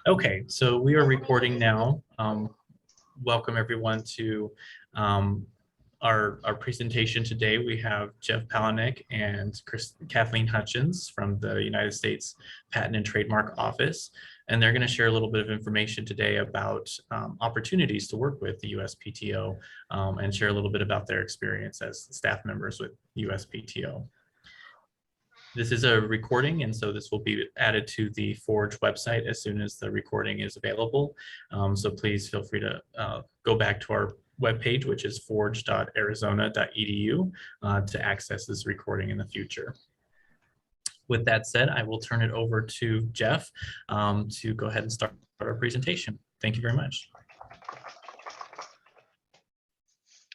Okay, so we are recording now. Welcome everyone to our presentation today. We have Jeff Palahniuk and Kathleen Hutchins from the United States Patent and Trademark Office, and they're going to share a little bit of information today about opportunities to work with the USPTO and share a little bit about their experience as staff members with USPTO. This is a recording, and so this will be added to the Forge website as soon as the recording is available. So please feel free to go back to our webpage, which is forge.arizona.edu, to access this recording in the future. With that said, I will turn it over to Jeff to go ahead and start our presentation. Thank you very much.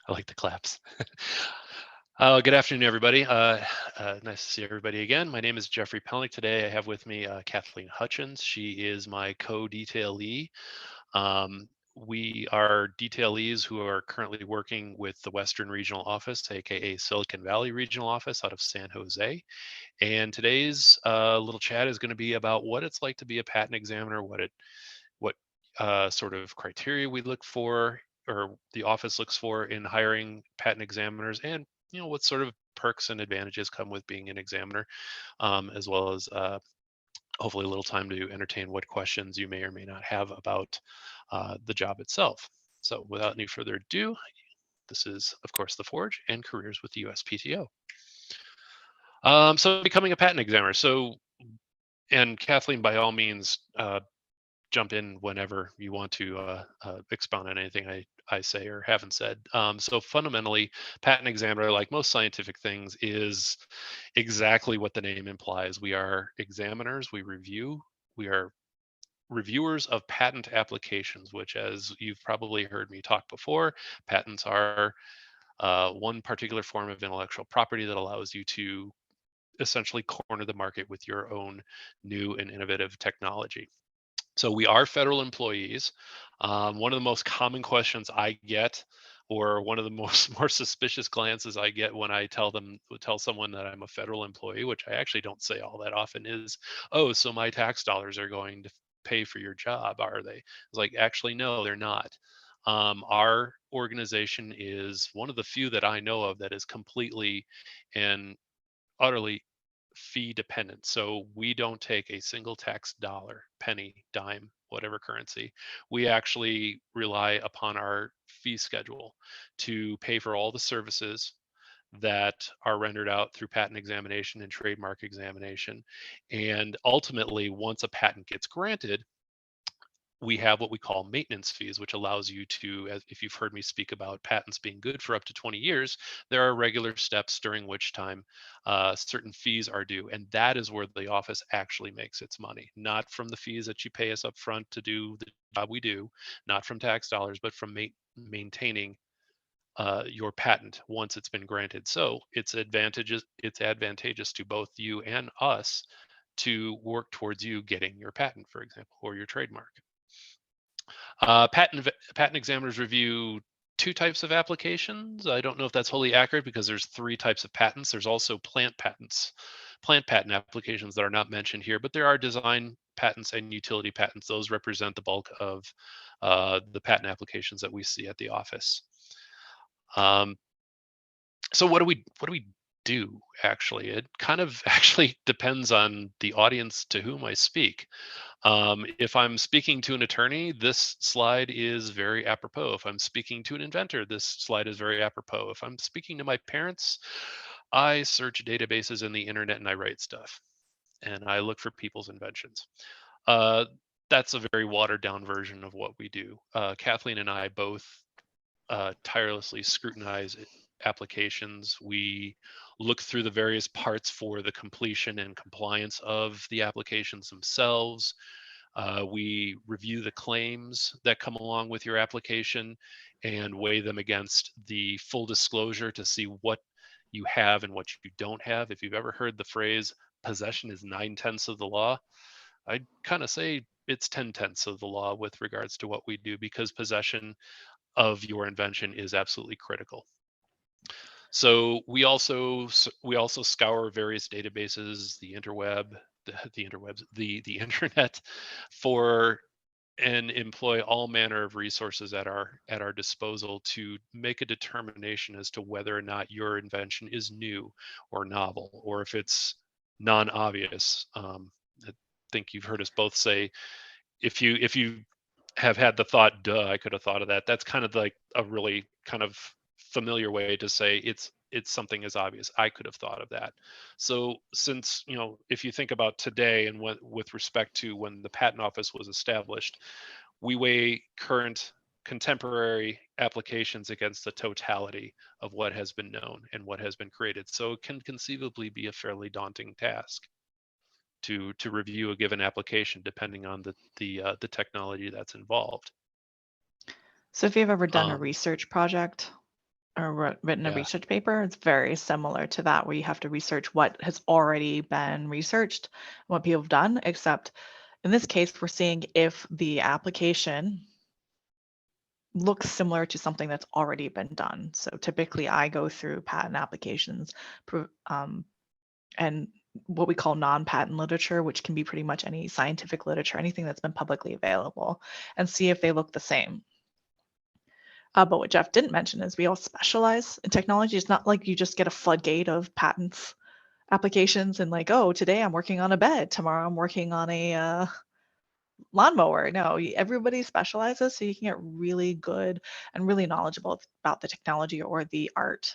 I like the claps. Good afternoon, everybody. Nice to see everybody again. My name is Jeffrey Palahniuk. Today I have with me Kathleen Hutchins. She is my co-detailee. We are detailees who are currently working with the Western Regional Office, aka Silicon Valley Regional Office out of San Jose. And today's little chat is going to be about what it's like to be a patent examiner, what sort of criteria we look for, or the office looks for in hiring patent examiners, and what sort of perks and advantages come with being an examiner, as well as hopefully a little time to entertain what questions you may or may not have about the job itself. So without any further ado, this is, of course, the Forge and careers with the USPTO. So becoming a patent examiner. And Kathleen, by all means, jump in whenever you want to expound on anything I say or haven't said. So fundamentally, patent examiner, like most scientific things, is exactly what the name implies. We are examiners, we review, we are reviewers of patent applications, which, as you've probably heard me talk before, patents are one particular form of intellectual property that allows you to essentially corner the market with your own new and innovative technology. So we are federal employees. One of the most common questions I get, or one of the more suspicious glances I get when I tell someone that I'm a federal employee, which I actually don't say all that often, is, "Oh, so my tax dollars are going to pay for your job, are they?" It's like, actually, no, they're not. Our organization is one of the few that I know of that is completely and utterly fee dependent. So we don't take a single tax dollar, penny, dime, whatever currency. We actually rely upon our fee schedule to pay for all the services that are rendered out through patent examination and trademark examination. And ultimately, once a patent gets granted, we have what we call maintenance fees, which allows you to, if you've heard me speak about patents being good for up to 20 years, there are regular steps during which time certain fees are due. And that is where the office actually makes its money, not from the fees that you pay us up front to do the job we do, not from tax dollars, but from maintaining your patent once it's been granted. So it's advantageous to both you and us to work towards you getting your patent, for example, or your trademark. Patent examiners review two types of applications. I don't know if that's wholly accurate because there's three types of patents. There's also plant patent applications that are not mentioned here, but there are design patents and utility patents. Those represent the bulk of the patent applications that we see at the office. So what do we do actually? It kind of actually depends on the audience to whom I speak. If I'm speaking to an attorney, this slide is very apropos. If I'm speaking to an inventor, this slide is very apropos. If I'm speaking to my parents, I search databases in the internet and I write stuff. And I look for people's inventions. That's a very watered down version of what we do. Kathleen and I both tirelessly scrutinize applications. We look through the various parts for the completion and compliance of the applications themselves. We review the claims that come along with your application and weigh them against the full disclosure to see what you have and what you don't have. If you've ever heard the phrase, possession is 9/10 of the law, I'd kind of say it's 10/10 of the law with regards to what we do, because possession of your invention is absolutely critical. So we also scour various databases, the internet, for and employ all manner of resources at our disposal to make a determination as to whether or not your invention is new or novel, or if it's non-obvious. I think you've heard us both say, if you have had the thought, duh, I could have thought of that. That's kind of like a really kind of familiar way to say it's something as obvious. I could have thought of that. So since, if you think about today and what with respect to when the patent office was established, we weigh current contemporary applications against the totality of what has been known and what has been created. So it can conceivably be a fairly daunting task to review a given application depending on the technology that's involved. So if you've ever done a Um, research project or written a yeah, research paper, it's very similar to that, where you have to research what has already been researched, what people have done, except in this case, we're seeing if the application looks similar to something that's already been done. So typically I go through patent applications and what we call non-patent literature, which can be pretty much any scientific literature, anything that's been publicly available, and see if they look the same. But what Jeff didn't mention is we all specialize in technology. It's not like you just get a floodgate of patents applications and like, oh, today I'm working on a bed, tomorrow I'm working on a lawnmower. No, everybody specializes, so you can get really good and really knowledgeable about the technology or the art.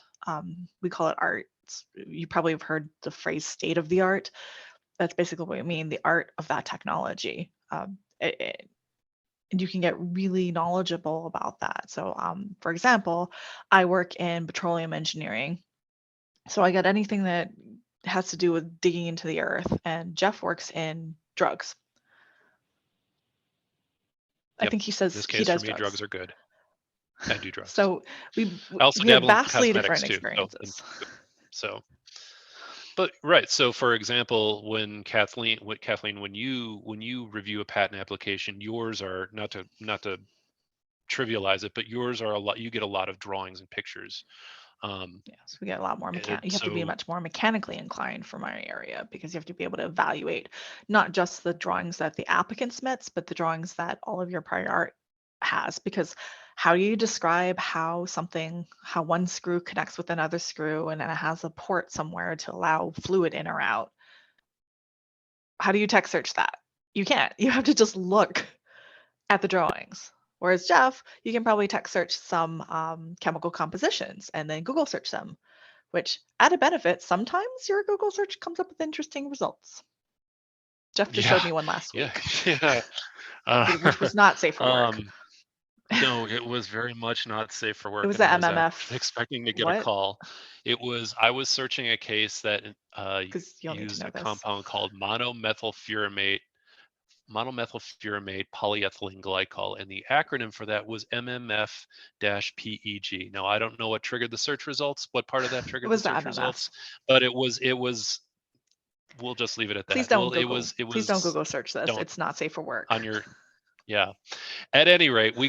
We call it art. You probably have heard the phrase state of the art. That's basically what we mean, the art of that technology. And you can get really knowledgeable about that. So, for example, I work in petroleum engineering. So I got anything that has to do with digging into the earth, and Jeff works in drugs. I yep. think he In says this he case, for does me, drugs. drugs are good. I do drugs. So we I also we have dabble in vastly cosmetics different too. experiences. So, but right. So, for example, when you review a patent application, yours are not to trivialize it, but yours are a lot. You get a lot of drawings and pictures. Um, Yes, we get a lot more you have to be so much more mechanically inclined for my area, because you have to be able to evaluate not just the drawings that the applicant submits, but the drawings that all of your prior art has. Because how do you describe how one screw connects with another screw and then it has a port somewhere to allow fluid in or out? How do you text search that? You can't. You have to just look at the drawings. Whereas Jeff, you can probably text search some chemical compositions and then Google search them, which added benefit, sometimes your Google search comes up with interesting results. Jeff just yeah, showed me one last yeah, week, yeah. which Uh, was not safe for work. um, no, it was very much not safe for It work, was and the I was actually MMF. expecting to get a What? call. I was searching a case that Because you'll need to used know a this. compound called monomethylfuramate polyethylene glycol, and the acronym for that was MMF-PEG. Now, I don't know what triggered the search results, what part of that It triggered the was the search MMF. results, but it was. We'll just leave it at Please that. don't Well, Google. it Please don't was Google search this. don't It's not safe for on work. your yeah. At any rate, At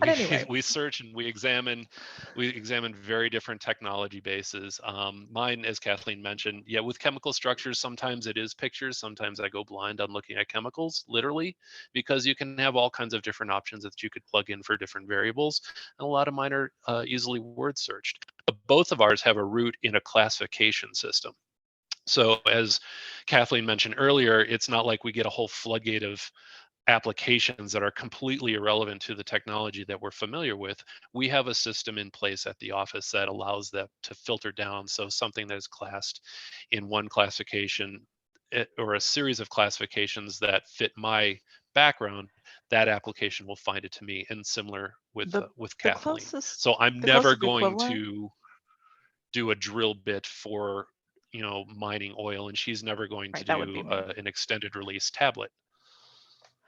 any rate, we search and we examine very different technology bases. Mine, as Kathleen mentioned, yeah, with chemical structures, sometimes it is pictures. Sometimes I go blind on looking at chemicals, literally, because you can have all kinds of different options that you could plug in for different variables, and a lot of mine are easily word searched. But both of ours have a root in a classification system. So, as Kathleen mentioned earlier, it's not like we get a whole floodgate of applications that are completely irrelevant to the technology that we're familiar with. We have a system in place at the office that allows that to filter down. So something that is classed in one classification, or a series of classifications that fit my background, that application will find it to me. And similar the with the Kathleen. closest So I'm the never closest going equivalent. to do a drill bit for mining oil, and she's never going to Right, that would do be me. an extended release tablet.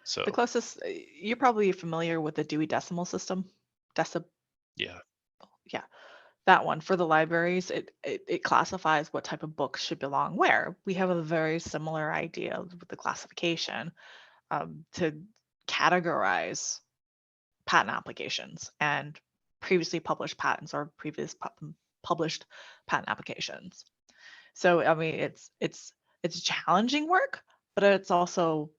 The So closest, you're probably familiar with the Dewey Decimal System. Decib, yeah. yeah, that one for the libraries. It classifies what type of books should belong where. We have a very similar idea with the classification to categorize patent applications and previously published patents or published patent applications. So I mean, it's challenging work, but it's also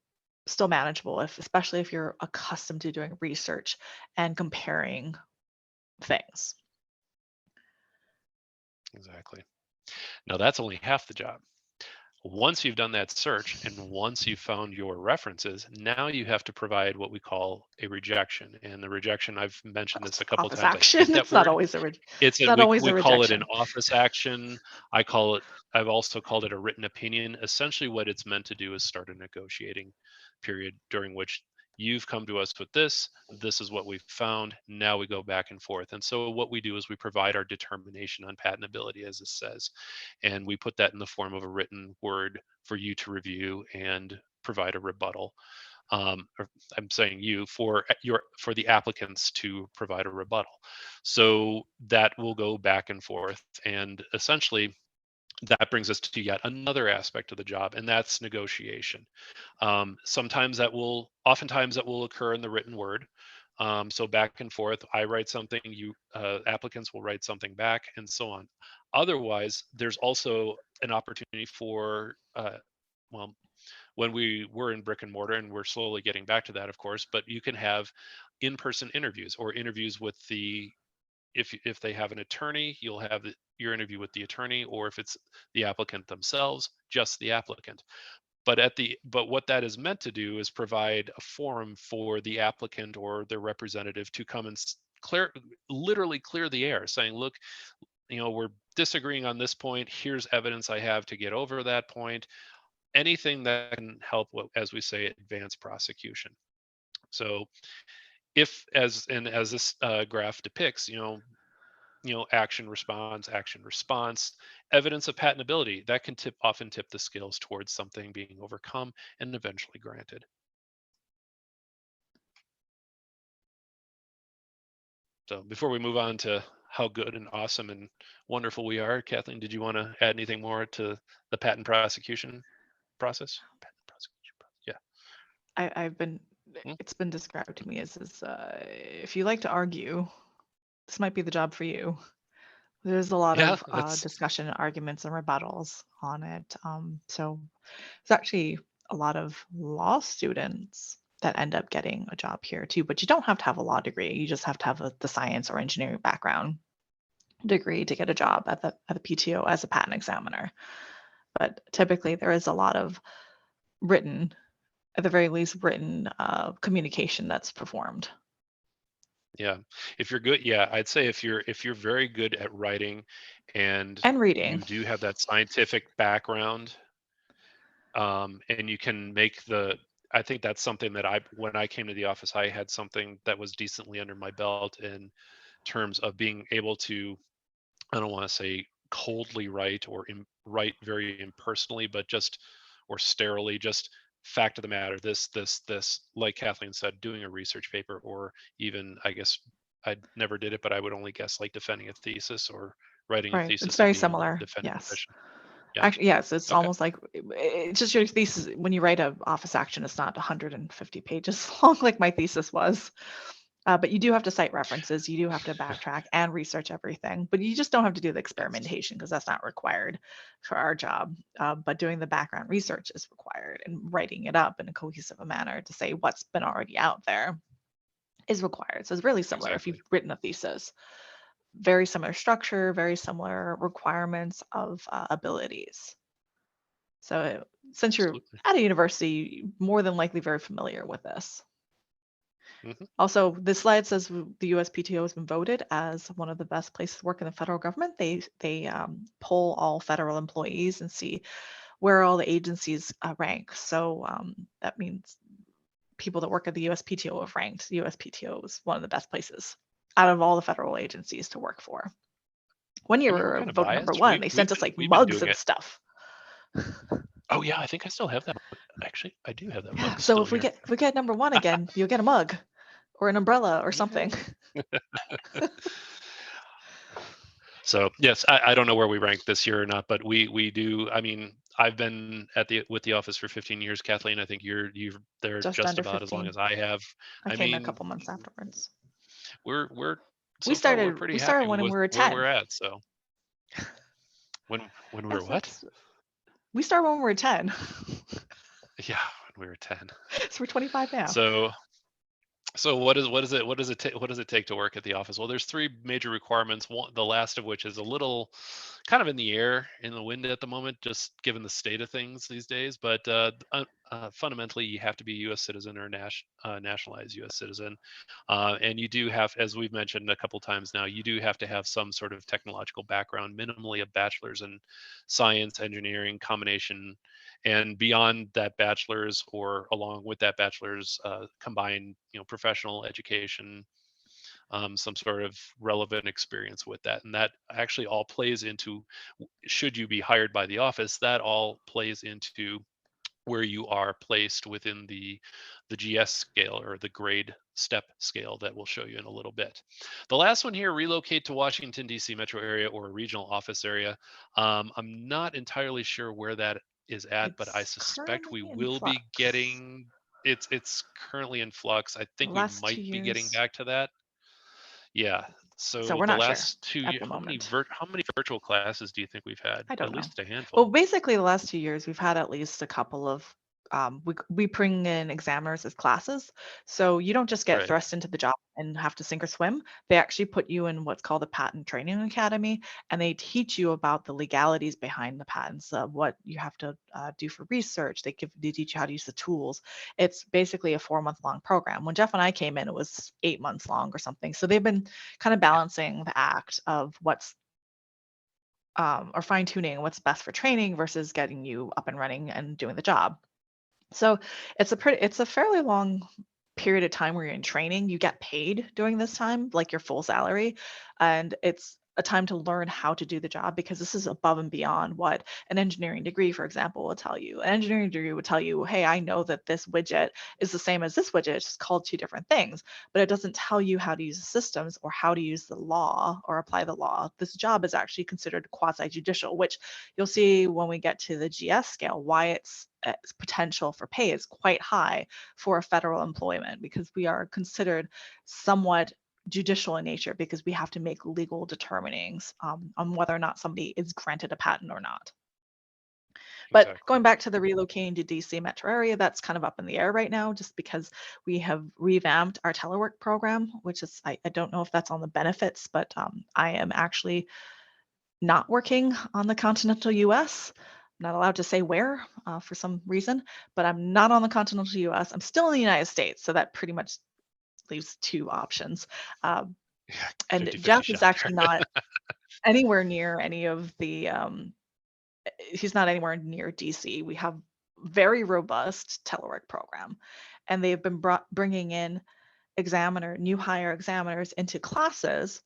still manageable, especially if you're accustomed to doing research and comparing things. Exactly. Now that's only half the job. Once you've done that search and once you've found your references, now you have to provide what we call a rejection. And the rejection, I've mentioned this a couple Office times. I action. hate that It's not word. always It's not always we a call it an rejection. office action. I've also called it a written opinion. Essentially what it's meant to do is start a negotiating period during which you've come to us with this is what we've found, now we go back and forth. And so what we do is we provide our determination on patentability, as it says, and we put that in the form of a written word for you to review and provide a rebuttal. Or I'm saying for the applicants to provide a rebuttal. So that will go back and forth, and essentially that brings us to yet another aspect of the job, and that's negotiation. Oftentimes that will occur in the written word. So back and forth, I write something, applicants will write something back, and so on. Otherwise, there's also an opportunity for, well, when we were in brick and mortar, and we're slowly getting back to that, of course, but you can have in-person interviews or interviews with if they have an attorney, you'll have your interview with the attorney, or if it's the applicant themselves, just the applicant. But what that is meant to do is provide a forum for the applicant or their representative to come and literally clear the air, saying, look, we're disagreeing on this point. Here's evidence I have to get over that point. Anything that can help, as we say, advance prosecution. So as this graph depicts, action response, evidence of patentability, that can often tip the scales towards something being overcome and eventually granted. So before we move on to how good and awesome and wonderful we are, Kathleen, did you want to add anything more to the patent prosecution process? Yeah. I've been, it's been described to me as if you like to argue, this might be the job for you. There's a lot of discussion, arguments, and rebuttals on it. So there's actually a lot of law students that end up getting a job here too, but you don't have to have a law degree. You just have to have the science or engineering background degree to get a job at the PTO as a patent examiner. But typically there is a lot of written, at the very least, written communication that's performed. Yeah, if you're good, I'd say if you're very good at writing and reading, you do have that scientific background, and you can make I think that's something that when I came to the office, I had something that was decently under my belt in terms of being able to, I don't want to say coldly write or write very impersonally, but or sterilely, just fact of the matter, this, like Kathleen said, doing a research paper, or even, I guess I never did it, but I would only guess like defending a thesis or writing a thesis. It's very and being able to similar. defend a Yes. position. Yeah. Actually, yes, it's almost like it's just your thesis. When you write an office action, it's not 150 pages long like my thesis was. But you do have to cite references. You do have to backtrack and research everything. But you just don't have to do the experimentation because that's not required for our job. But doing the background research is required, and writing it up in a cohesive manner to say what's been already out there is required. So it's really similar if you've written a thesis. Very similar structure, very similar requirements of abilities. So since you're at a university, you're more than likely very familiar with this. Mm-hmm. Also, this slide says the USPTO has been voted as one of the best places to work in the federal government. They poll all federal employees and see where all the agencies rank. So that means people that work at the USPTO have ranked. The USPTO is one of the best places out of all the federal agencies to work for. One year we were voted number one. They sent us like mugs and stuff. Oh yeah, I think I still have that. Actually, I do have that mug. So if we get number one again, you'll get a mug or an umbrella or something. So yes, I don't know where we rank this year or not, but we do. I mean, I've been with the office for 15 years, Kathleen. I think you're there just about 15. as long as I have. I came a couple months afterwards. We started when we were 10. Where we're at. So when we were what? We started when we were 10. Yeah, when we were 10. So we're 25 now. So what does it take to work at the office? Well, there's three major requirements. One, the last of which is a little kind of in the air, in the wind at the moment, just given the state of things these days. But fundamentally, you have to be a U.S. citizen or nationalized U.S. citizen, and you do have, as we've mentioned a couple times now, you do have to have some sort of technological background, minimally a bachelor's in science, engineering combination. And beyond that bachelor's, or along with that bachelor's, combined, professional education, some sort of relevant experience with that. And that actually all plays into, should you be hired by the office, that all plays into where you are placed within the GS scale, or the grade step scale that we'll show you in a little bit. The last one here, relocate to Washington, D.C. metro area or a regional office area. I'm not entirely sure where that is at, but I It's suspect we currently in will be flux. getting, it's currently in flux. I The think we last 2 might be getting years. back to that. Yeah. So So we're the not sure last 2 at years, the moment. how many virtual classes do you think we've had? I At don't know. least a Well, handful. basically, the last 2 years, we've had at least a couple of, we bring in examiners as classes. So you don't just get Right. thrust into the job and have to sink or swim. They actually put you in what's called a patent training academy, and they teach you about the legalities behind the patents, what you have to do for research. They teach you how to use the tools. It's basically a 4-month-long program. When Jeff and I came in, it was 8 months long or something. So they've been kind of balancing the act of what's or fine tuning what's best for training versus getting you up and running and doing the job. So it's a fairly long period of time where you're in training. You get paid during this time, like your full salary, and it's a time to learn how to do the job, because this is above and beyond what an engineering degree, for example, will tell you. An engineering degree would tell you, hey, I know that this widget is the same as this widget, it's just called two different things, but it doesn't tell you how to use the systems or how to use the law or apply the law. This job is actually considered quasi-judicial, which you'll see when we get to the GS scale, why its potential for pay is quite high for a federal employment, because we are considered somewhat judicial in nature, because we have to make legal determinings on whether or not somebody is granted a patent or not. But Exactly. going back to the relocating to DC metro area, that's kind of up in the air right now, just because we have revamped our telework program, which is, I don't know if that's on the benefits, but I am actually not working on the continental US. I'm not allowed to say where for some reason, but I'm not on the continental US. I'm still in the United States, so that pretty much leaves two options. Yeah, And 50-50 Jeff is shot actually there. not anywhere near any of the, he's not anywhere near DC. We have very robust telework program, and they've been bringing in new hire examiners into classes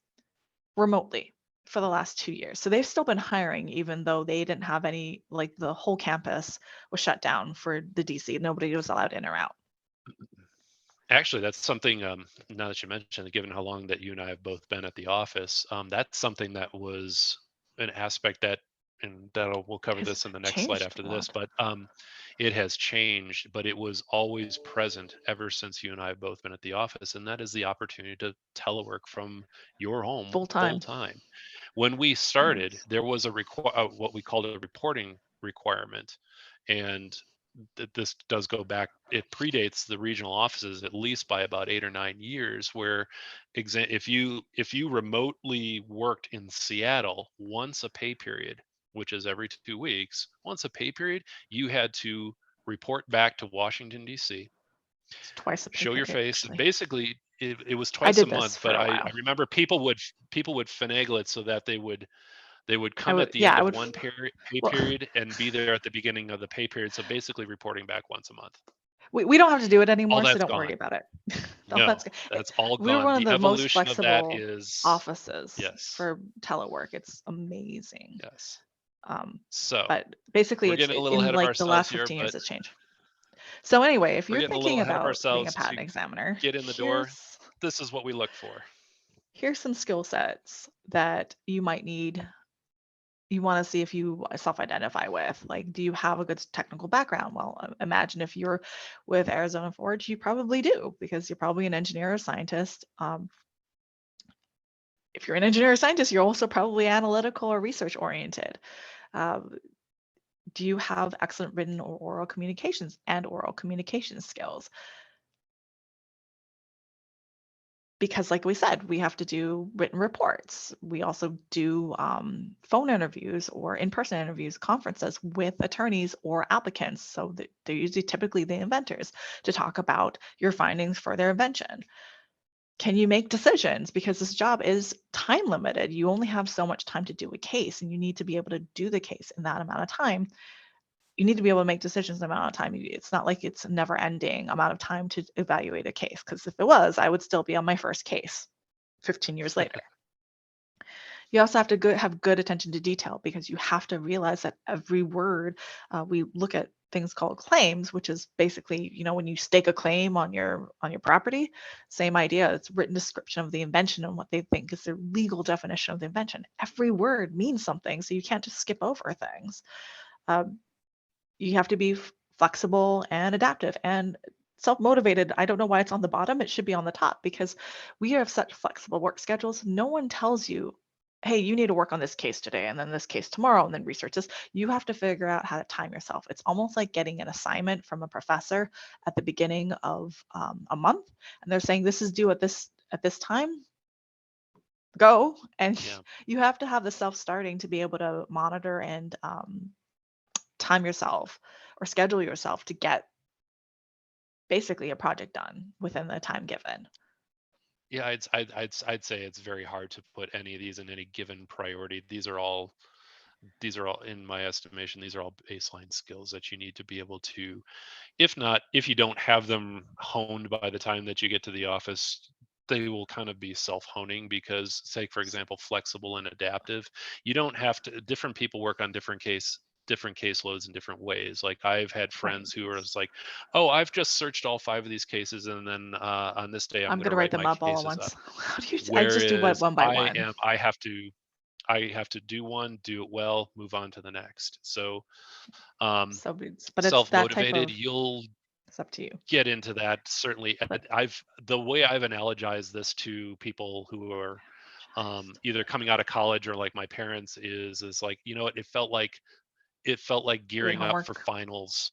remotely for the last 2 years. So they've still been hiring, even though they didn't have any, like the whole campus was shut down for the DC. Nobody was allowed in or out. Actually, that's something, now that you mentioned it, given how long that you and I have both been at the office, that's something that was an aspect that, and we'll cover It's this in the next slide changed after a this, lot. but it has changed, but it was always present ever since you and I have both been at the office, and that is the opportunity to telework from your home Full full time. time. When we started, Yes. there was what we called a reporting requirement, and this does go back, it predates the regional offices at least by about 8 or 9 years, where if you remotely worked in Seattle once a pay period, which is every 2 weeks, once a pay period, you had to report back to Washington, DC, It's twice a pay show your period, face. actually. Basically, it was I twice a did this month, for but a I while. remember people would finagle it so that they would I come at would, the yeah, end I of would, one pay well, period and be there at the beginning of the pay period. So basically reporting back once a month. we don't have to do it All anymore, so that's don't gone. worry about it. No, No, good. that's all We were gone. one of The the most evolution of that flexible is, offices yes, for telework. It's amazing. yes. Um, So but basically, we're it's getting a little in ahead of like the ourselves last here, 15 but years it's changed. So anyway, if we're you're getting a little thinking ahead of about being a ourselves. To patent examiner, get in the door, this is what we look for. here's some skill sets that you might need. You want to see if you self-identify with. Like, do you have a good technical background? Well, imagine if you're with Arizona Forge, you probably do, because you're probably an engineer or scientist. If you're an engineer or scientist, you're also probably analytical or research oriented. Do you have excellent written or oral communications and oral communication skills? Because like we said, we have to do written reports. We also do phone interviews or in-person interviews, conferences with attorneys or applicants. So that they're usually typically the inventors to talk about your findings for their invention. Can you make decisions? Because this job is time limited. You only have so much time to do a case, and you need to be able to do the case in that amount of time. You need to be able to make decisions in the amount of time. It's not like it's a never ending amount of time to evaluate a case. Because if it was, I would still be on my first case 15 years later. You also have to have good attention to detail, because you have to realize that every word, we look at things called claims, which is basically, when you stake a claim on your property, same idea. It's written description of the invention and what they think is the legal definition of the invention. Every word means something, so you can't just skip over things. You have to be flexible and adaptive and self-motivated. I don't know why it's on the bottom. It should be on the top, because we have such flexible work schedules. No one tells you, hey, you need to work on this case today and then this case tomorrow and then research this. You have to figure out how to time yourself. It's almost like getting an assignment from a professor at the beginning of a month, and they're saying this is due at this time. Go. And Yeah. you have to have the self-starting to be able to monitor and time yourself or schedule yourself to get basically a project done within the time given. Yeah, I'd say it's very hard to put any of these in any given priority. These are all, in my estimation, these are all baseline skills that you need to be able to, if you don't have them honed by the time that you get to the office, they will kind of be self-honing. Because, say, for example, flexible and adaptive, you don't have to, different people work on different caseloads in different ways. Like, I've had friends who are just like, oh, I've just searched all 5 of these cases, and then on this day I'm I'm going going to to write write them my up all at cases up. once. How do you? I just do Whereas one by one. I have to do one, do it well, move on to the next. So So, but it's that type self-motivated, of. you'll It's up to you. get into that, certainly. But The way I've analogized this to people who are either coming out of college or like my parents is like, what it felt like doing gearing up for homework. finals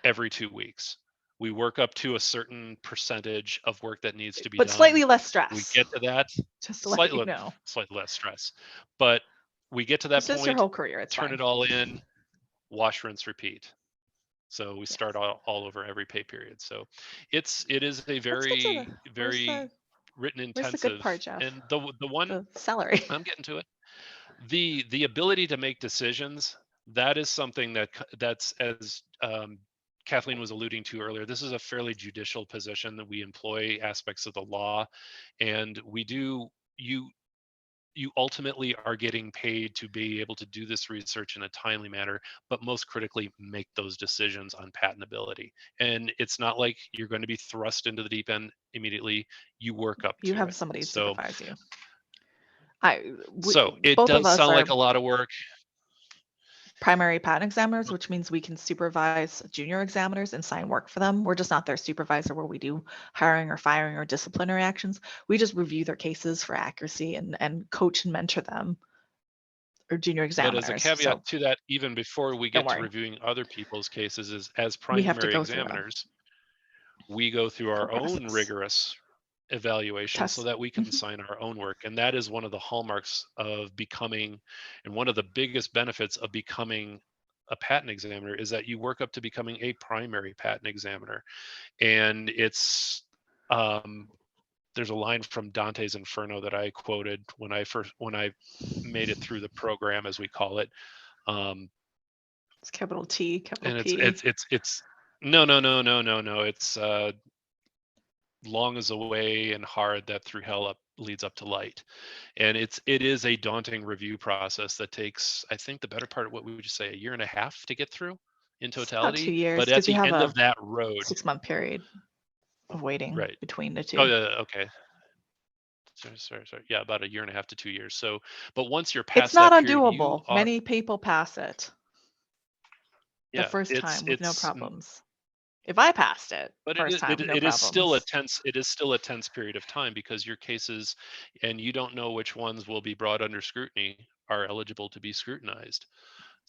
every 2 weeks. We work up to a certain percentage of work that needs to be But done. slightly less stress. We get to that, just to let you know. slightly less stress, but we get to that It's just your point, whole career. It's turn fine. it all in, wash, rinse, repeat. So we start all over every pay period. So it is a Let's get to very, very written where's the good intensive. part, Jeff? And the one, The salary. I'm getting to it, the ability to make decisions, that is something that's, as Kathleen was alluding to earlier, this is a fairly judicial position that we employ aspects of the law, and you ultimately are getting paid to be able to do this research in a timely manner, but most critically, make those decisions on patentability. And it's not like you're going to be thrust into the deep end immediately. You work up You to have it. somebody to So, supervise you. so it Both of does us sound are like a lot of work. primary patent examiners, which means we can supervise junior examiners and sign work for them. We're just not their supervisor where we do hiring or firing or disciplinary actions. We just review their cases for accuracy and coach and mentor them, or junior But examiners. as a caveat So to that, even before we don't get to worry, reviewing other people's cases, is as we have to primary go through a examiners, we go through full our own process. rigorous evaluation so Test. that we can sign our own work. And that is one of the hallmarks of becoming, and one of the biggest benefits of becoming a patent examiner, is that you work up to becoming a primary patent examiner. And it's there's a line from Dante's Inferno that I quoted when I made it through the program, as we call it. It's capital T, capital And P. it's no. It's long is the way and hard that through hell leads up to light. And it is a daunting review process that takes, I think, the better part of, what we would just say, a year and a half to get through in It's about 2 totality. years But at because you the have end a of that road, 6-month period of waiting right? between the Oh, two. yeah, okay. Sorry. Yeah, about a year and a half to 2 years. So, but once you're It's past not that period, you undoable. are, Many people pass it the yeah, first time with no problems. If I passed it but first time, no it is still a problems. tense, period of time, because your cases, and you don't know which ones will be brought under scrutiny, are eligible to be scrutinized.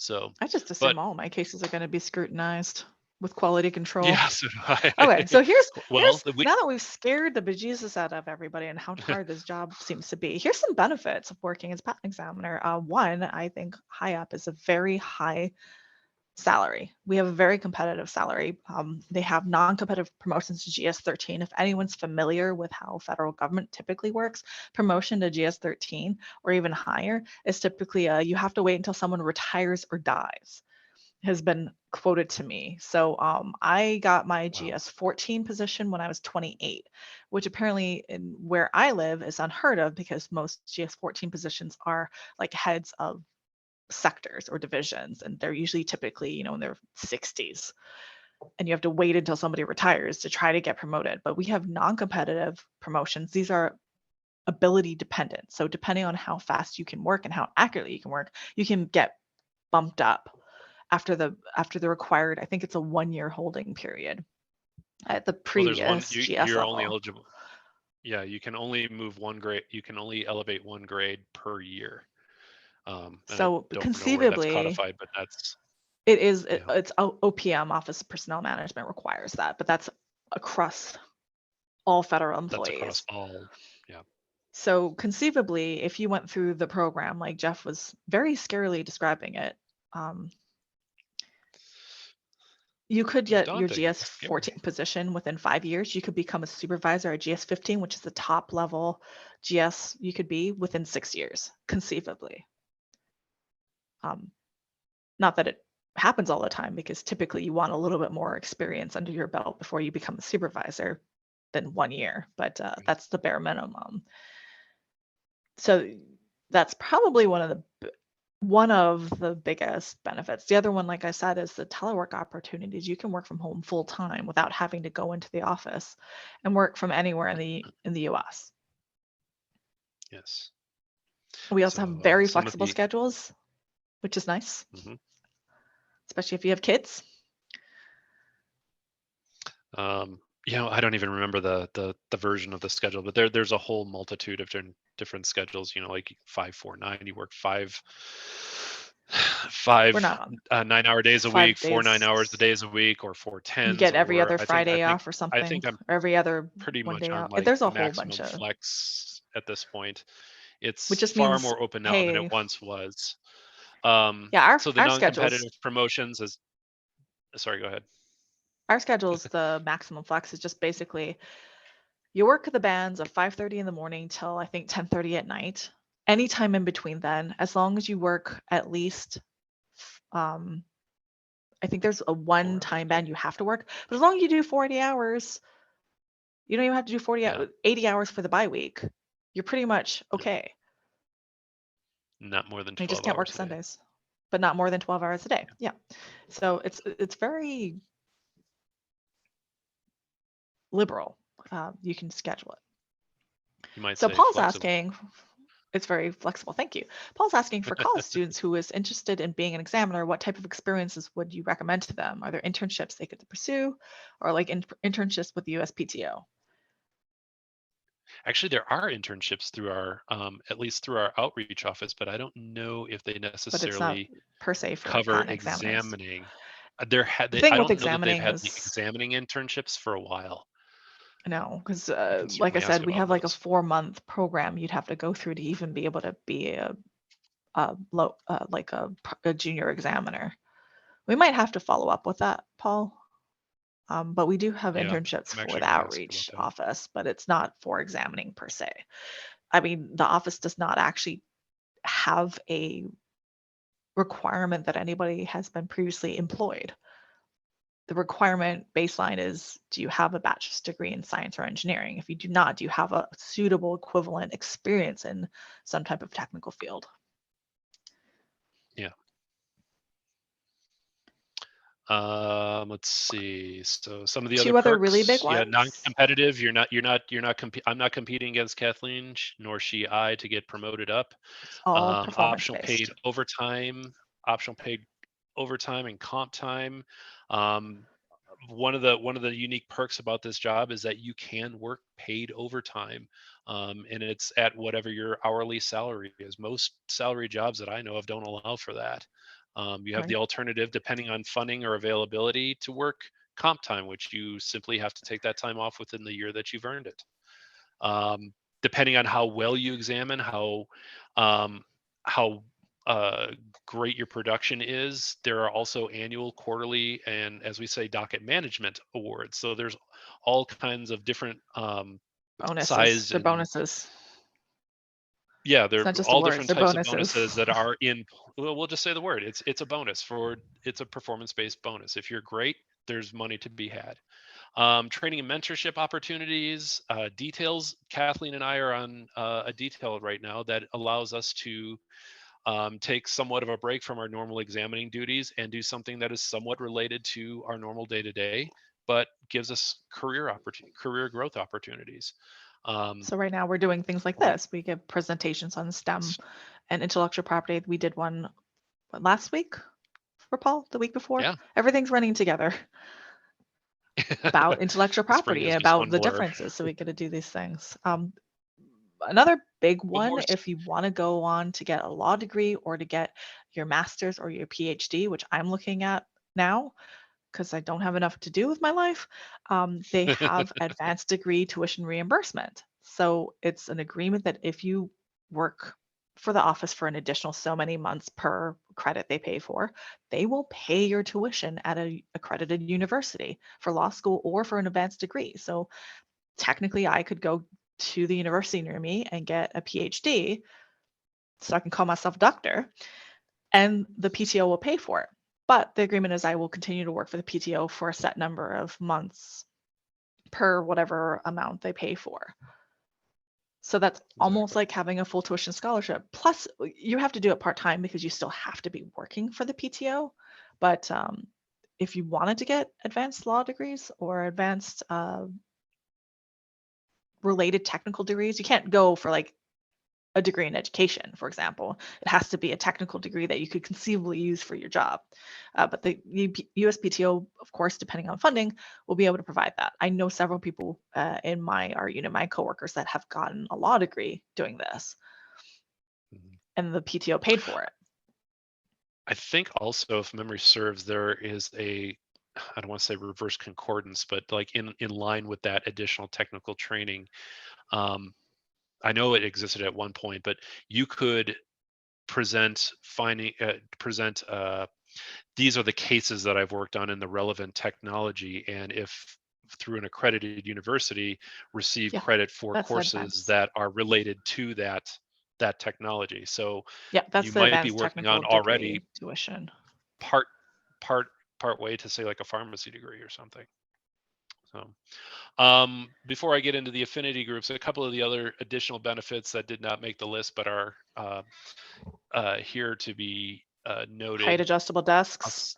So, I just but assume all my cases are going to be scrutinized with quality control. yeah, so do I. Okay, so Well, here's now that we've scared the bejesus out of everybody and how hard this job seems to be, here's some benefits of working as patent examiner. One, I think high up is a very high salary. We have a very competitive salary. They have non-competitive promotions to GS13. If anyone's familiar with how federal government typically works, promotion to GS13 or even higher is typically you have to wait until someone retires or dies, has been quoted to me. So I got my wow, GS14 position when I was 28, which apparently in where I live is unheard of because most GS14 positions are like heads of sectors or divisions, and they're usually typically, in their 60s. And you have to wait until somebody retires to try to get promoted. But we have non-competitive promotions. These are ability dependent. So depending on how fast you can work and how accurately you can work, you can get bumped up after the required, I think it's a 1-year holding period at the well, there's one, previous GS you're only level. eligible. Yeah, you can only move one grade. You can only elevate one grade per year. And I So don't know where that's conceivably, codified, but that's, yeah, it's OPM, Office of Personnel Management, requires that, but that's across all federal that's across employees. all. Yeah. So conceivably, if you went through the program like Jeff was very scarily describing it, you could It's get your daunting. It's scary. GS14 position within 5 years. You could become a supervisor at GS15, which is the top level GS you could be within 6 years, conceivably. Not that it happens all the time, because typically you want a little bit more experience under your belt before you become a supervisor than 1 year, but that's the bare minimum. So that's probably one of the biggest benefits. The other one, like I said, is the telework opportunities. You can work from home full time without having to go into the office and work from anywhere in the US. Yes. We also have So very some of flexible the, schedules, which is nice, mhm. especially if you have kids. I don't even remember the version of the schedule, but there's a whole multitude of different schedules. Like 5-4-9. You work five We're not on 9-hour days a 5 week, 4 9 hours a days. days a week, or 4 You 10s, get every or other I think I Friday think off or I something, think I'm or every other pretty one much day on off. like There's a whole bunch maximum of, flex at this point. which It's just far means, more open now than it hey, once was. yeah, So the our schedules, non-competitive promotions is, sorry, go ahead. the maximum flex is just basically you work the bands of 5:30 in the morning till I think 10:30 at night. Anytime in between then, as long as you work at least, um, I think there's a 4 one hours time a day. band you have to work, but as long as you do 40 hours, you don't even have to do Yeah, 80 hours for the bye week. You're pretty much yeah, okay. not more than You just 12 can't work hours a day. Sundays, but not more than 12 hours a day. Yeah. So it's very liberal. You can schedule it. You might So say Paul's flexible. asking, it's very flexible. Thank you. Paul's asking for college students who is interested in being an examiner, what type of experiences would you recommend to them? Are there internships they could pursue, or like internships with the USPTO? Actually, there are internships through our, at least through our outreach office, but I don't know if they But it's not necessarily per se for cover patent examiners. examining. The thing I with don't know that they've examining had the is, examining internships for a a no, because I can like I certainly ask said, we about have like a those. 4-month program you'd have to go through to even be able to be a junior examiner. We might have to follow up with that, Paul. But we do have Yeah, internships I'm for actually the going to ask about outreach that. office, but it's not for examining per se. I mean, the office does not actually have a requirement that anybody has been previously employed. The requirement baseline is, do you have a bachelor's degree in science or engineering? If you do not, do you have a suitable equivalent experience in some type of technical field? Yeah. Let's see. So some of the other 2 other really big perks, yeah, ones. non-competitive. I'm not competing against Kathleen, nor she I, to get promoted up. It's all performance based. Optional paid overtime and comp time. Um, one of the unique perks about this job is that you can work paid overtime, and it's at whatever your hourly salary is. Most salary jobs that I know of don't allow for that. You have the alternative, depending on funding or availability, to work comp time, which you simply have to take that time off within the year that you've earned it. Depending on how well you examine, how great your production is, there are also annual, quarterly, and, as we say, docket management awards. So there's all kinds of different Bonuses. sized They're and bonuses. yeah, It's they're not just all awards, different they're types of bonuses. bonuses that are in. Well, we'll just say the word. It's a bonus it's a performance-based bonus. If you're great, there's money to be had. Training and mentorship opportunities, details. Kathleen and I are on a detail right now that allows us to take somewhat of a break from our normal examining duties and do something that is somewhat related to our normal day-to-day, but gives us career growth opportunities. So right now we're doing things like this. We give presentations on STEM and intellectual property. We did one last week for Paul, the week before. Yeah. Everything's running together about intellectual Spring property is and just about one the blur. differences. So we get to do these things. Another big one, more if you want to go on to get a law degree or to get your master's or your PhD, which I'm looking at now because I don't have enough to do with my life, they have advanced degree tuition reimbursement. So it's an agreement that if you work for the office for an additional so many months per credit they pay for, they will pay your tuition at an accredited university for law school or for an advanced degree. So technically I could go to the university near me and get a PhD so I can call myself a doctor, and the PTO will pay for it. But the agreement is I will continue to work for the PTO for a set number of months per whatever amount they pay for. So that's almost like having a full tuition scholarship. Plus, you have to do it part-time because you still have to be working for the PTO. But if you wanted to get advanced law degrees or advanced related technical degrees, you can't go for like a degree in education, for example. It has to be a technical degree that you could conceivably use for your job. But the USPTO, of course, depending on funding, will be able to provide that. I know several people in our unit, my coworkers, that have gotten a law degree doing this, and the PTO paid for it. I think also, if memory serves, there is I don't want to say reverse concordance, but like in line with that additional technical training. I know it existed at one point, but you could present these are the cases that I've worked on in the relevant technology, and if through an accredited university, receive credit for courses advanced. that are related to that technology. So yeah, that's you the might be advanced working technical on already degree tuition. part way to say like a pharmacy degree or something. So before I get into the affinity groups, a couple of the other additional benefits that did not make the list but are here to be noted. Height adjustable desks.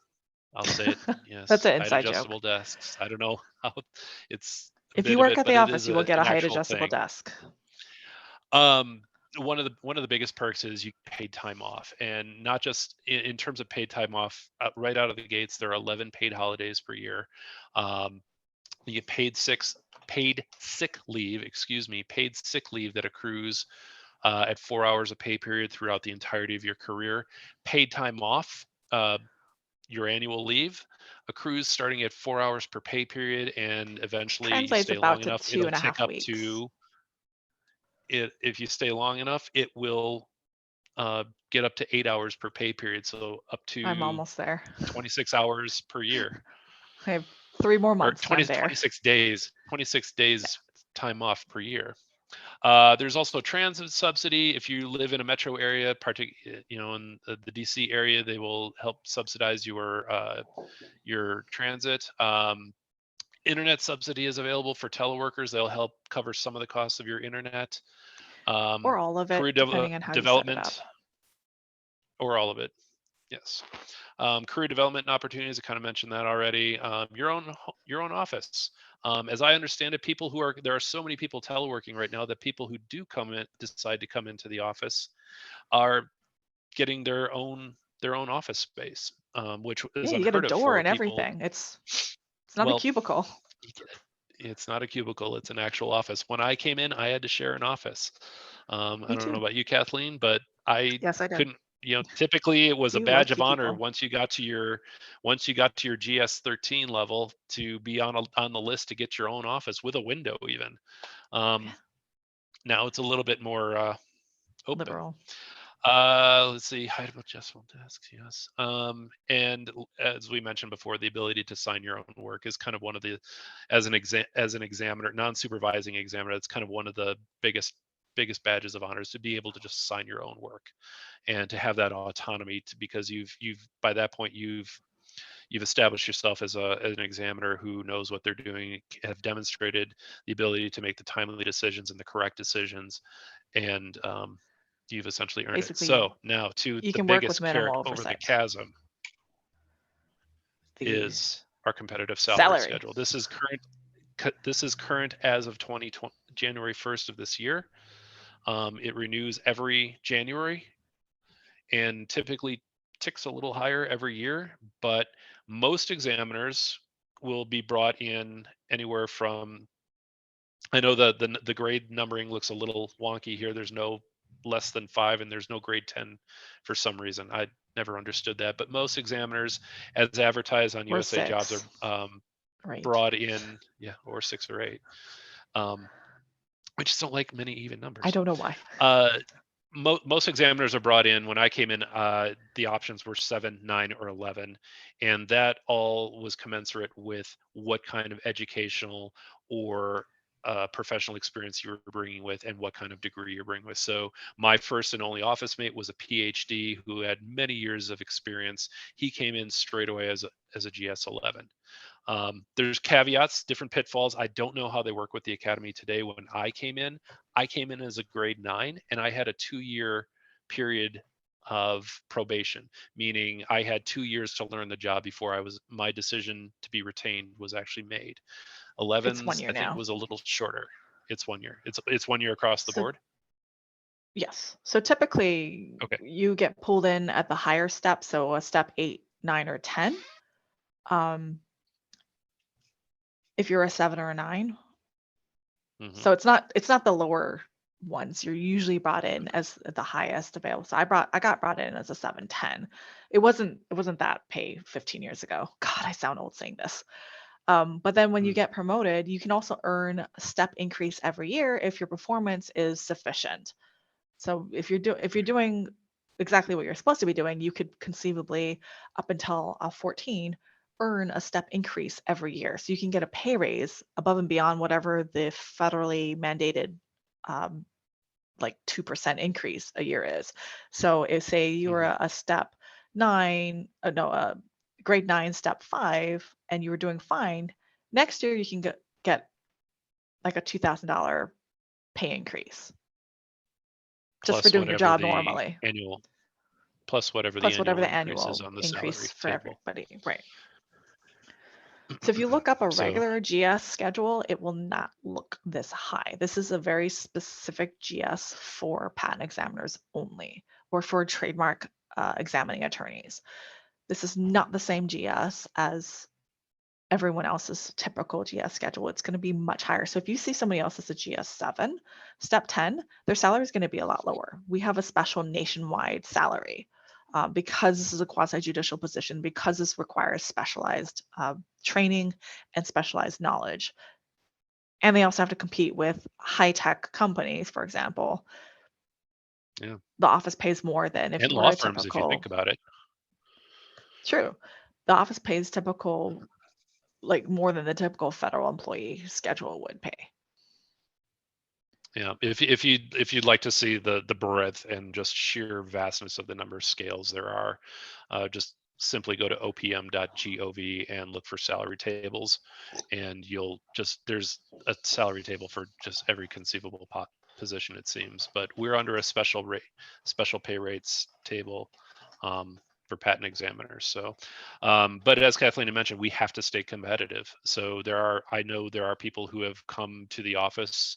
I'll say it. Yes. That's an height inside adjustable joke. desks. I don't know how it's. If you work at the office, you will get a height actual adjustable thing. desk. One of the biggest perks is you get paid time off, and not just in terms of paid time off. Right out of the gates, there are 11 paid holidays per year. You get paid sick leave. Paid sick leave that accrues at 4 hours of pay period throughout the entirety of your career. Paid time off, your annual leave, accrues starting at 4 hours per pay period, and eventually Translates you stay about long to enough, 2.5 it'll tick up weeks. to it. If you stay long enough, it will get up to 8 hours per pay period, so up to I'm almost there. 26 hours per year. I have 3 more Or months. 26 days time off per year. There's also transit subsidy. If you live in a metro area, in the DC area, they will help subsidize your transit. Internet subsidy is available for teleworkers. They'll help cover some of the costs of your internet. Or all of it, career depending on how development, you set it up. Or all of it. Yes. Career development opportunities. I kind of mentioned that already. Your own office. As I understand it, there are so many people teleworking right now that people who do decide to come into the office are getting their own office space, which is you get a unheard of door for and people. everything. It's not a cubicle. It's not a cubicle. It's an actual office. When I came in, I had to share an office. I don't know about you, Kathleen, but Yes, I did. typically it was a You badge of lucky honor people. once you got to your GS 13 level to be on the list to get your own office with a window even. Yeah. Now it's a little bit more open. Liberal. Let's see, hide adjustable desks, yes. And as we mentioned before, the ability to sign your own work is kind of one of the, as an examiner, non-supervising examiner, that's kind of one of the biggest badges of honor, is to be able to just sign your own work and to have that autonomy because you've by that point you've established yourself as an examiner who knows what they're doing, have demonstrated the ability to make the timely decisions and the correct decisions, and you've essentially earned it. Basically, So now to you the can work with biggest carrot minimal over the oversight. chasm The is our competitive salary salary. schedule. This is current as of January 1st of this year. It renews every January and typically ticks a little higher every year, but most examiners will be brought in anywhere from, I know the grade numbering looks a little wonky here. There's no less than 5 and there's no grade 10 for some reason. I never understood that, but most examiners, as advertised on Or USA Jobs, 6. are Right. brought in, or 6 or 8. I just don't like many even numbers. I don't know why. Most examiners are brought in. When I came in, the options were 7, 9, or 11, and that all was commensurate with what kind of educational or professional experience you were bringing with and what kind of degree you're bringing with. So my first and only office mate was a PhD who had many years of experience. He came in straight away as a GS 11. There's caveats, different pitfalls. I don't know how they work with the academy today. When I came in as a grade 9, and I had a 2-year period of probation, meaning I had 2 years to learn the job before my decision to be retained was actually made. 11's, 1 year I think, now. was a little shorter. It's 1 year. It's 1 year across the board. Yes. So typically, Okay. you get pulled in at the higher step, so a step 8, 9, or 10. If you're a 7 or a 9. Mhm. So it's not the lower ones. You're usually brought in as the highest available. So I got brought in as a 710. It wasn't that pay 15 years ago. God, I sound old saying this. But then when you get promoted, you can also earn a step increase every year if your performance is sufficient. So if you're doing exactly what you're supposed to be doing, you could conceivably, up until 14, earn a step increase every year. So you can get a pay raise above and beyond whatever the federally mandated like 2% increase a year is. So if say you were a step 9, grade 9, step 5, and you were doing fine, next year you can get like a $2,000 pay increase just for doing your job normally. Plus whatever the annual increase is on the salary for table. everybody, right? So if you look up a regular GS schedule, it will not look this high. This is a very specific GS for patent examiners only, or for trademark examining attorneys. This is not the same GS as everyone else's typical GS schedule. It's going to be much higher. So if you see somebody else as a GS 7, step 10, their salary is going to be a lot lower. We have a special nationwide salary. Because this is a quasi-judicial position, because this requires specialized training and specialized knowledge. And they also have to compete with high-tech companies, for example. Yeah. The office pays more than if and you law were a firms, typical. if you think about it. True. The office pays typical, like more than the typical federal employee schedule would pay. Yeah, if you'd like to see the breadth and just sheer vastness of the number of scales there are, just simply go to opm.gov and look for salary tables, and there's a salary table for just every conceivable position, it seems. But we're under a special pay rates table for patent examiners. So, but as Kathleen had mentioned, we have to stay competitive. So I know there are people who have come to the office.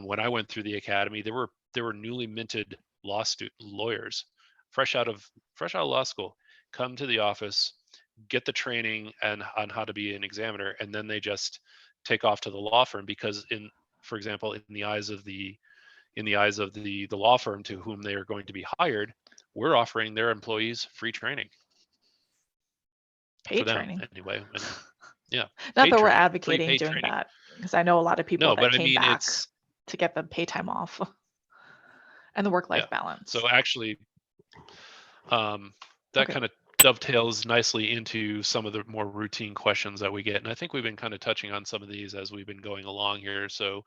When I went through the academy, there were newly minted lawyers, fresh out of law school, come to the office, get the training on how to be an examiner, and then they just take off to the law firm because, for example, in the eyes of the law firm to whom they are going to be hired, we're offering their employees free training for Paid them training. anyway. And yeah, Not paid that we're training, free advocating paid doing training. that, because I know a lot of people No, that but I came mean, back it's, to get the pay time off and the yeah. work-life balance. So actually, that Okay. kind of dovetails nicely into some of the more routine questions that we get. And I think we've been kind of touching on some of these as we've been going along here. So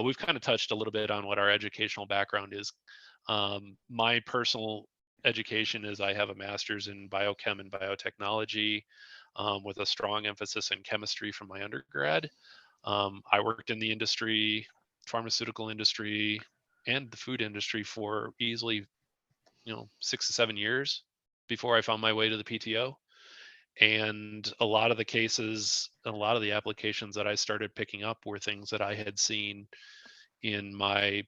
we've kind of touched a little bit on what our educational background is. My personal education is I have a master's in biochem and biotechnology with a strong emphasis in chemistry from my undergrad. I worked in the industry, pharmaceutical industry, and the food industry for easily, 6 to 7 years before I found my way to the PTO. And a lot of the cases, and a lot of the applications that I started picking up were things that I had seen in my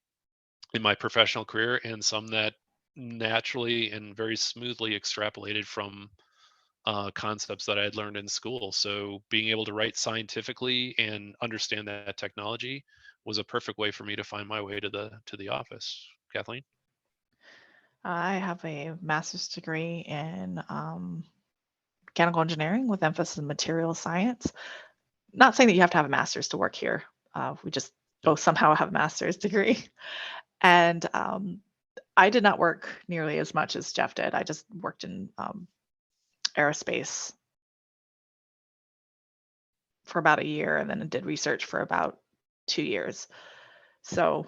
professional career, and some that naturally and very smoothly extrapolated from concepts that I had learned in school. So being able to write scientifically and understand that technology was a perfect way for me to find my way to the office. Kathleen? I have a master's degree in mechanical engineering with emphasis in material science. Not saying that you have to have a master's to work here. We just both somehow have a master's degree. And I did not work nearly as much as Jeff did. I just worked in aerospace for about a year and then did research for about 2 years. So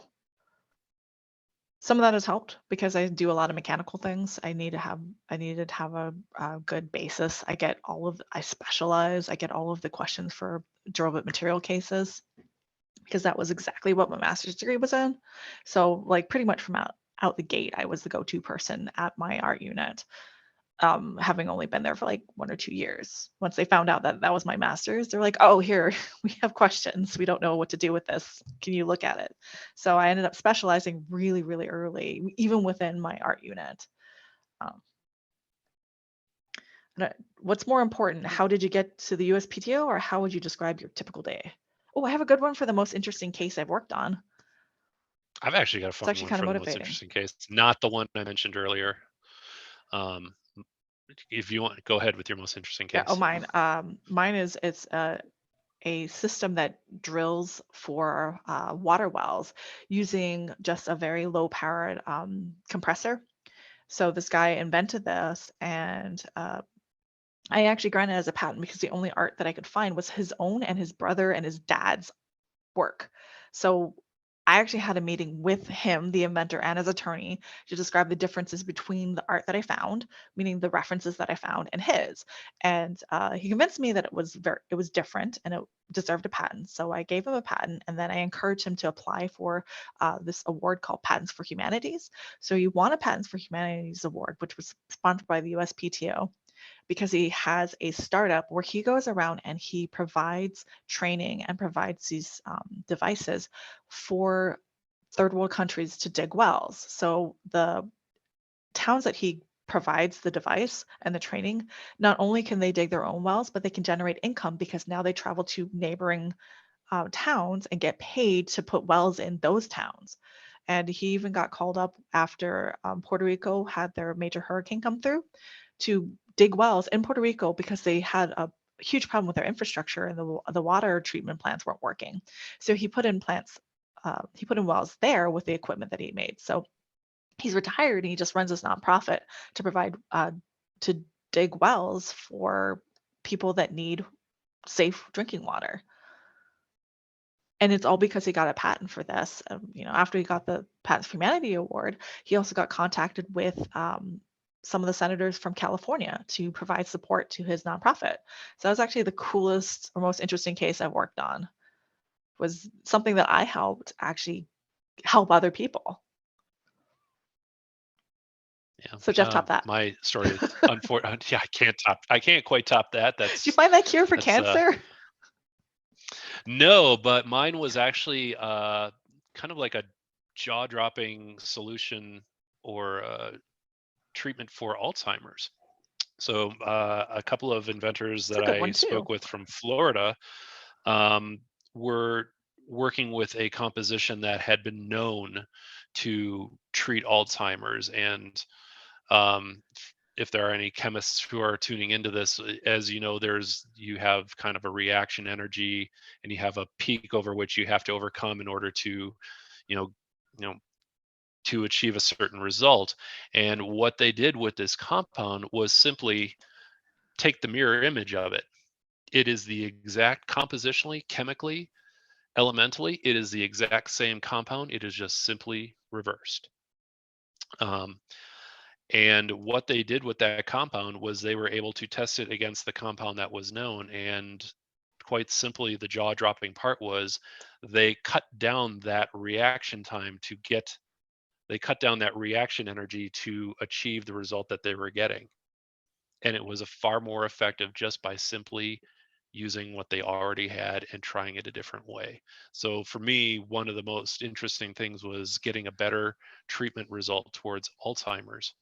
some of that has helped because I do a lot of mechanical things. I needed to have a good basis. I specialize. I get all of the questions for durable material cases because that was exactly what my master's degree was in. So like pretty much from out the gate, I was the go-to person at my art unit, having only been there for like 1 or 2 years. Once they found out that that was my master's, they're like, oh, here, we have questions. We don't know what to do with this. Can you look at it? So I ended up specializing really, really early, even within my art unit. Um, what's more important, how did you get to the USPTO, or how would you describe your typical day? Oh, I have a good one for the most interesting case I've worked on. I've actually got a It's fun actually one kind of for the most motivating. interesting case, not the one I mentioned earlier. If you want, go ahead with your most interesting Yeah. Oh, case. mine is it's a system that drills for water wells using just a very low powered compressor. So this guy invented this, and I actually granted it as a patent because the only art that I could find was his own and his brother and his dad's work. So I actually had a meeting with him, the inventor, and his attorney to describe the differences between the art that I found, meaning the references that I found, and his. And he convinced me that it was different and it deserved a patent. So I gave him a patent, and then I encouraged him to apply for this award called Patents for Humanities. So he won a Patents for Humanities award, which was sponsored by the USPTO, because he has a startup where he goes around and he provides training and provides these devices for third world countries to dig wells. So the towns that he provides the device and the training, not only can they dig their own wells, but they can generate income because now they travel to neighboring towns and get paid to put wells in those towns. And he even got called up after Puerto Rico had their major hurricane come through to dig wells in Puerto Rico because they had a huge problem with their infrastructure and the water treatment plants weren't working. So he put in wells there with the equipment that he made. So he's retired and he just runs this nonprofit to provide to dig wells for people that need safe drinking water. And it's all because he got a patent for this. After he got the Patents for Humanity Award, he also got contacted with some of the senators from California to provide support to his nonprofit. So that was actually the coolest or most interesting case I've worked on. Was something that I helped actually help other people. Yeah. So Jeff, top that. My story is unfortunate. Yeah, I can't quite top that. Did you find that cure for cancer? No, but mine was actually kind of like a jaw-dropping solution or treatment for Alzheimer's. So a couple of inventors That's a that good I one too. spoke with from Florida were working with a composition that had been known to treat Alzheimer's, and If there are any chemists who are tuning into this, as you know, you have kind of a reaction energy, and you have a peak over which you have to overcome in order to, you know, you know, to achieve a certain result. And what they did with this compound was simply take the mirror image of it. It is the exact compositionally, chemically, elementally, it is the exact same compound. It is just simply reversed. Um, And what they did with that compound was they were able to test it against the compound that was known. And quite simply, the jaw dropping part was they cut down that reaction time they cut down that reaction energy to achieve the result that they were getting. And it was a far more effective just by simply using what they already had and trying it a different way. So for me, one of the most interesting things was getting a better treatment result towards Alzheimer's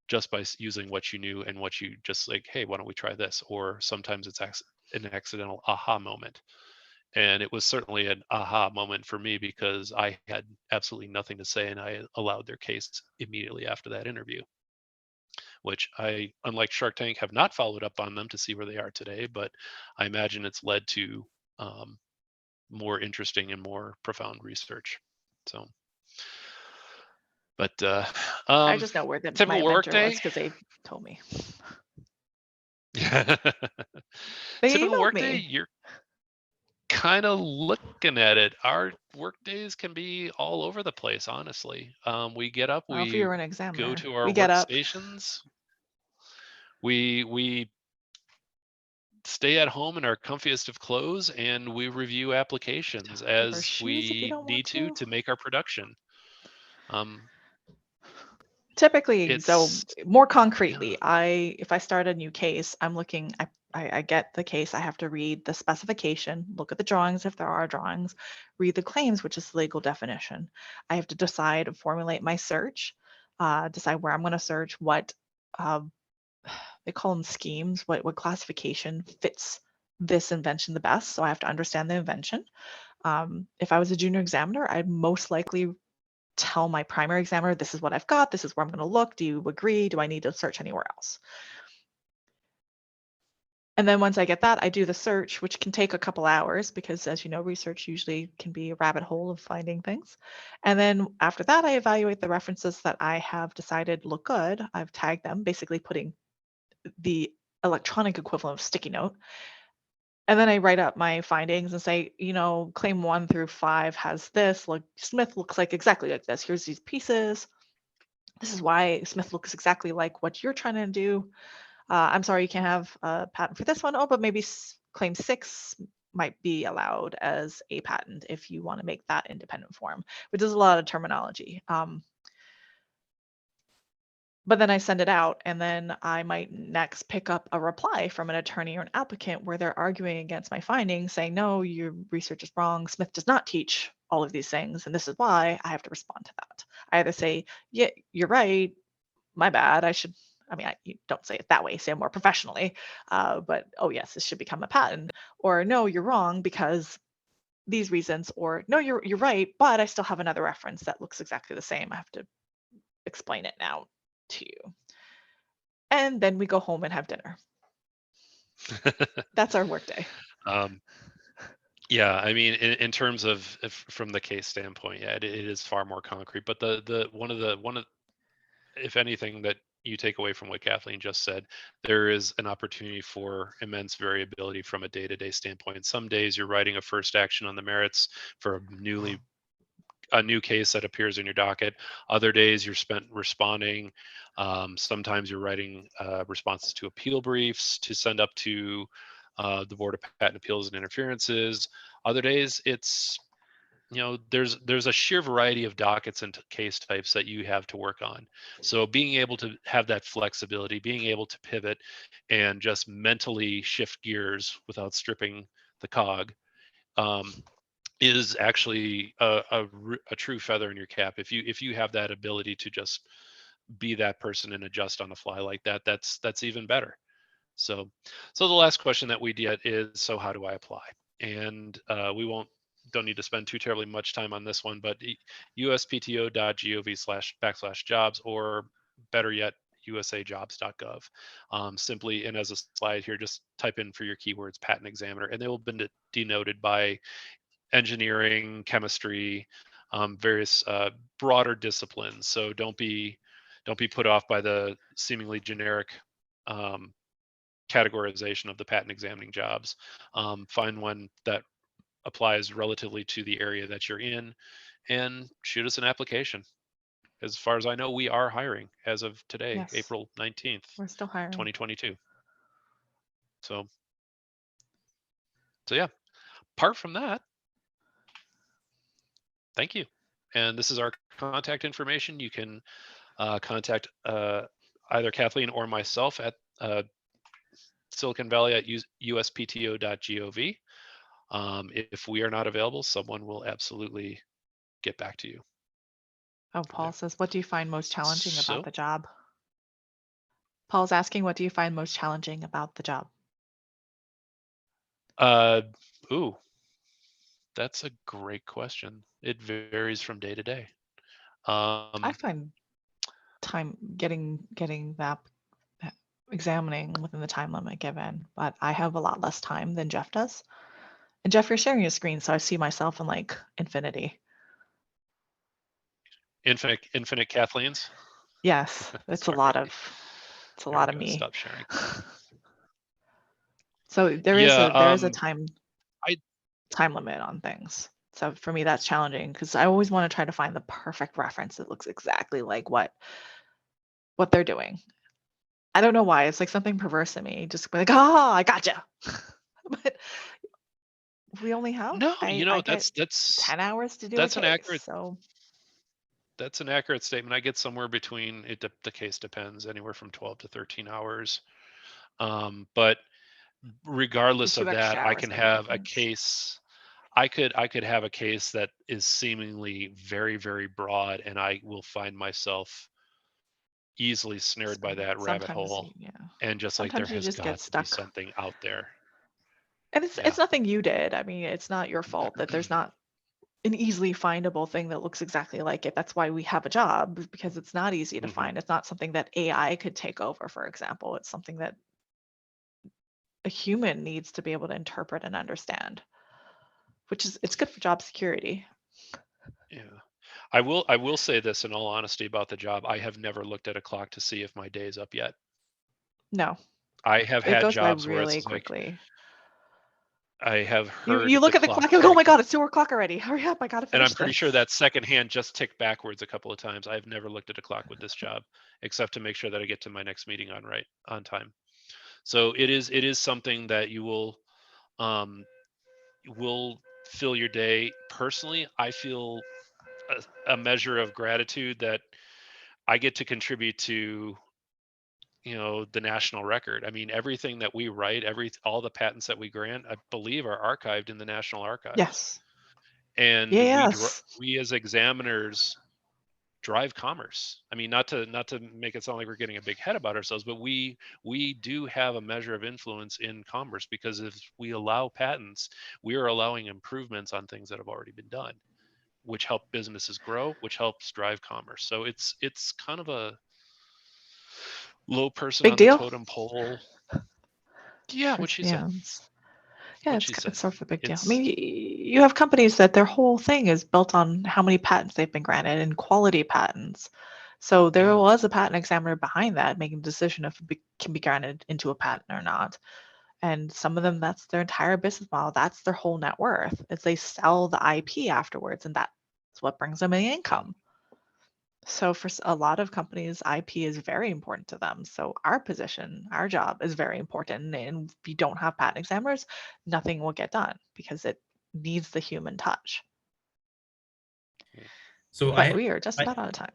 just by using what you knew and what you just like, hey, why don't we try this? Or sometimes it's an accidental aha moment. And it was certainly an aha moment for me because I had absolutely nothing to say and I allowed their case immediately after that interview, which I, unlike Shark Tank, have not followed up on them to see where they are today, but I imagine it's led to more interesting and more profound research. So, but I just know where my typical inventor workday. was because they told me. Typical They emailed workday, me. you're kind of looking at it. Our work days can be all over the place, honestly. We get up, Well, if we you're an go examiner, to our we get up. workstations, we stay at home in our comfiest of clothes, and we review applications Take off our as shoes if you we don't want need to make our production. Typically, so It's more yeah. concretely, if I start a new case, I'm looking, I get the case, I have to read the specification, look at the drawings if there are drawings, read the claims, which is the legal definition. I have to decide, formulate my search, decide where I'm going to search, what they call them schemes, what classification fits this invention the best. So I have to understand the invention. If I was a junior examiner, I'd most likely tell my primary examiner, this is what I've got, this is where I'm going to look. Do you agree? Do I need to search anywhere else? And then once I get that, I do the search, which can take a couple hours because, as you know, research usually can be a rabbit hole of finding things. And then after that, I evaluate the references that I have decided look good. I've tagged them, basically putting the electronic equivalent of sticky note. And then I write up my findings and say, claim 1 through 5 has this. Look, Smith looks like exactly like this. Here's these pieces. This is why Smith looks exactly like what you're trying to do. I'm sorry, you can't have a patent for this one. Oh, but maybe claim 6 might be allowed as a patent if you want to make that independent form, which is a lot of terminology. But then I send it out, and then I might next pick up a reply from an attorney or an applicant where they're arguing against my findings, saying, no, your research is wrong. Smith does not teach all of these things, and this is why. I have to respond to that. I either say, yeah, you're right, my bad. You don't say it that way, say it more professionally, but oh yes, this should become a patent. Or no, you're wrong because these reasons, or no, you're right, but I still have another reference that looks exactly the same. I have to explain it now to you. And then we go home and have dinner. That's our workday. Yeah, I mean, in terms of from the case standpoint, yeah, it is far more concrete. But the one of if anything that you take away from what Kathleen just said, there is an opportunity for immense variability from a day-to-day standpoint. Some days you're writing a first action on the merits for a new case that appears in your docket. Other days you're spent responding. Sometimes you're writing responses to appeal briefs to send up to the Board of Patent Appeals and Interferences. Other days it's there's a sheer variety of dockets and case types that you have to work on. So being able to have that flexibility, being able to pivot and just mentally shift gears without stripping the cog is actually a true feather in your cap. If you have that ability to just be that person and adjust on the fly like that, that's even better. So the last question that we get is, so how do I apply? And we don't need to spend too terribly much time on this one, but uspto.gov/jobs or better yet, usajobs.gov. Simply, and as a slide here, just type in for your keywords patent examiner, and they will be denoted by engineering, chemistry, various broader disciplines. So don't be put off by the seemingly generic categorization of the patent examining jobs. Find one that applies relatively to the area that you're in, and shoot us an application. As far as I know, we are hiring as of today, Yes. April 19th, We're still hiring. 2022. So yeah, apart from that, thank you. And this is our contact information. You can contact either Kathleen or myself at Silicon Valley at uspto.gov. If we are not available, someone will absolutely get back to you. Oh, Paul says, what do you find most challenging So- about the job? Paul's asking, what do you find most challenging about the job? Ooh, that's a great question. It varies from day to day. I find time getting that examining within the time limit given, but I have a lot less time than Jeff does. And Jeff, you're sharing your screen, so I see myself in like infinity. Infinite Kathleen's. Yes, it's a Sorry. lot of There we go. me. Stop sharing. So there is a time I- time limit on things. So for me, that's challenging because I always want to try to find the perfect reference that looks exactly like what they're doing. I don't know why. It's like something perverse in me. Just be like, oh, I gotcha. But we only have No, I get that's 10 hours to do that's a an case. accurate- So that's an accurate statement. I get somewhere between the case depends, anywhere from 12 to 13 hours. But regardless 2 of extra that, I hours can make a have a difference. case. I could have a case that is seemingly very, very broad, and I will find myself easily snared by that rabbit Sometimes hole. yeah. And just like there Sometimes you has just got get to be stuck. something out there. And Yeah. it's nothing you did. I mean, it's not your fault that there's not an easily findable thing that looks exactly like it. That's why we have a job, because it's not easy to Mhm. find. It's not something that AI could take over, for example. It's something that a human needs to be able to interpret and understand, which is it's good for job security. Yeah. I will say this in all honesty about the job. I have never looked at a clock to see if my day is up yet. No, I have it had goes by jobs where really it's like quickly. I have heard You look at the clock, you go, oh my God, it's 2 o'clock already. Hurry up, I gotta and finish I'm pretty this. sure that second hand just ticked backwards a couple of times. I've never looked at a clock with this job, except to make sure that I get to my next meeting on time. So it is something that you will fill your day. Personally, I feel a measure of gratitude that I get to contribute to the national record. I mean, everything that we write, all the patents that we grant, I believe are archived in the National Archive. Yes. And Yes. we as examiners drive commerce. I mean, not to make it sound like we're getting a big head about ourselves, but we do have a measure of influence in commerce, because if we allow patents, we are allowing improvements on things that have already been done, which help businesses grow, which helps drive commerce. So it's kind of a low person Big on deal. the totem pole. Yeah, what she said. Yeah, What she said. it's sort of a big deal. I It's- mean, you have companies that their whole thing is built on how many patents they've been granted and quality patents. So there Yeah. was a patent examiner behind that making the decision if it can be granted into a patent or not. And some of them, that's their entire business model. That's their whole net worth, is they sell the IP afterwards, and that's what brings them an income. So for a lot of companies, IP is very important to them. So our position, our job is very important. And if you don't have patent examiners, nothing will get done because it needs the human touch. So But we are just I- about out of time.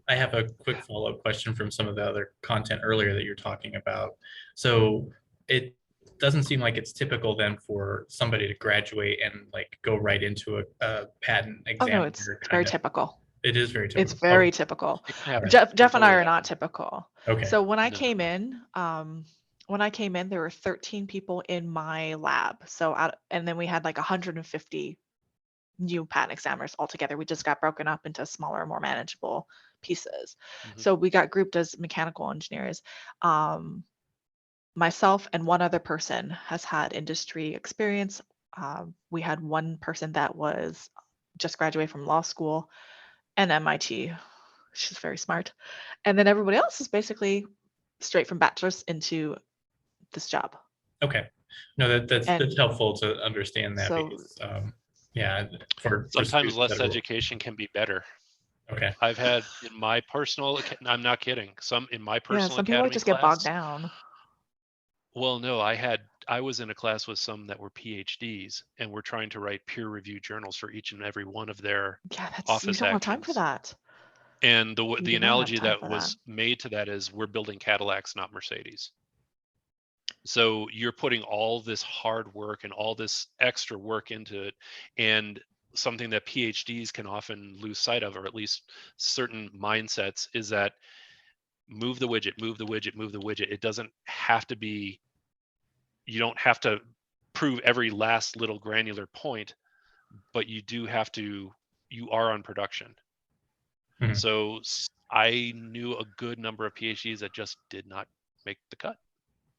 I have a quick follow-up question from some of the other content earlier that you're talking about. So it doesn't seem like it's typical then for somebody to graduate and like go right into a patent Oh examiner. no, it's very typical. It is very typical. It's very typical. it can happen. Jeff Can and I totally are not happen. typical. Okay. So when I No. came in, there were 13 people in my lab. So and then we had like 150 new patent examiners altogether. We just got broken up into smaller, more manageable pieces. Mhm. So we got grouped as mechanical engineers. Myself and one other person has had industry experience. We had one person that was just graduated from law school and MIT. She's very smart. And then everybody else is basically straight from bachelor's into this job. Okay. No, that's And helpful to understand that so because yeah, for Sometimes students less that are, education can be better. okay. I've had in my personal, I'm not kidding, in my yeah, personal some people academy just get bogged class. down. Well, no, I was in a class with some that were PhDs and were trying to write peer-reviewed journals for each and every one of their Yeah, you office don't have time for actions. that. And You the do not have analogy time that for that. was made to that is we're building Cadillacs, not Mercedes. So you're putting all this hard work and all this extra work into it, and something that PhDs can often lose sight of, or at least certain mindsets, is that move the widget, move the widget, move the widget. It doesn't have to be, you don't have to prove every last little granular point, but you do have to, you are on production. Mhm. So I knew a good number of PhDs that just did not make the cut.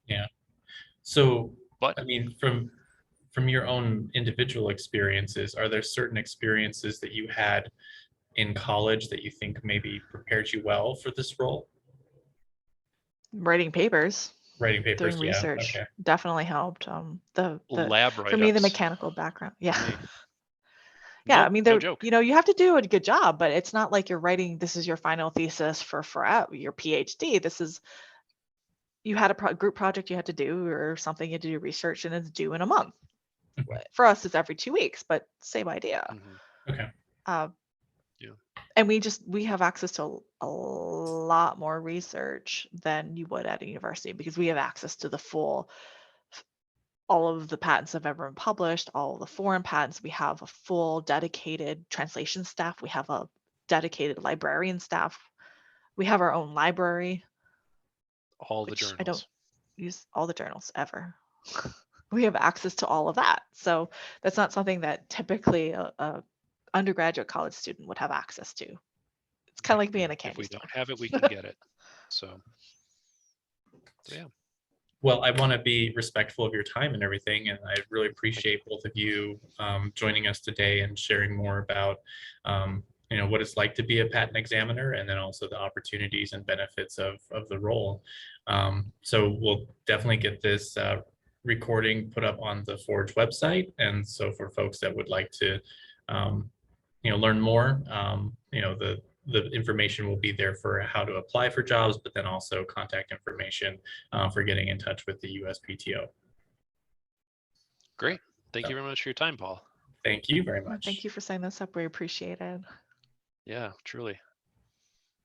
Yeah. So, But I mean, from your own individual experiences, are there certain experiences that you had in college that you think maybe prepared you well for this role? Writing papers, Writing papers, doing yeah, research okay. definitely helped. The lab for me, the write-ups mechanical background. for Yeah. me. Yeah, I Nope, mean, no joke. you have to do a good job, but it's not like you're writing, this is your final thesis for your PhD. This is, you had a group project you had to do or something, you had to do research and it's due in a month. Mhm. For us, it's every 2 weeks, but same idea. Mhm. Okay. Yeah. And we have access to a lot more research than you would at a university because we have access to the full, all of the patents that have ever been published, all of the foreign patents. We have a full dedicated translation staff. We have a dedicated librarian staff. We have our own library, All the which I don't journals. use all the journals ever. We have access to all of that. So that's not something that typically a undergraduate college student would have access to. It's kind of like being in a If candy we store. don't have it, we can get it. So yeah. Well, I want to be respectful of your time and everything, and I really appreciate both of you joining us today and sharing more about what it's like to be a patent examiner, and then also the opportunities and benefits of the role. So we'll definitely get this recording put up on the Forge website, and so for folks that would like to learn more, the information will be there for how to apply for jobs, but then also contact information for getting in touch with the USPTO. Great. Thank you very much for your time, Paul. Thank you very Well, much. thank you for setting this up. We appreciate it. Yeah, truly.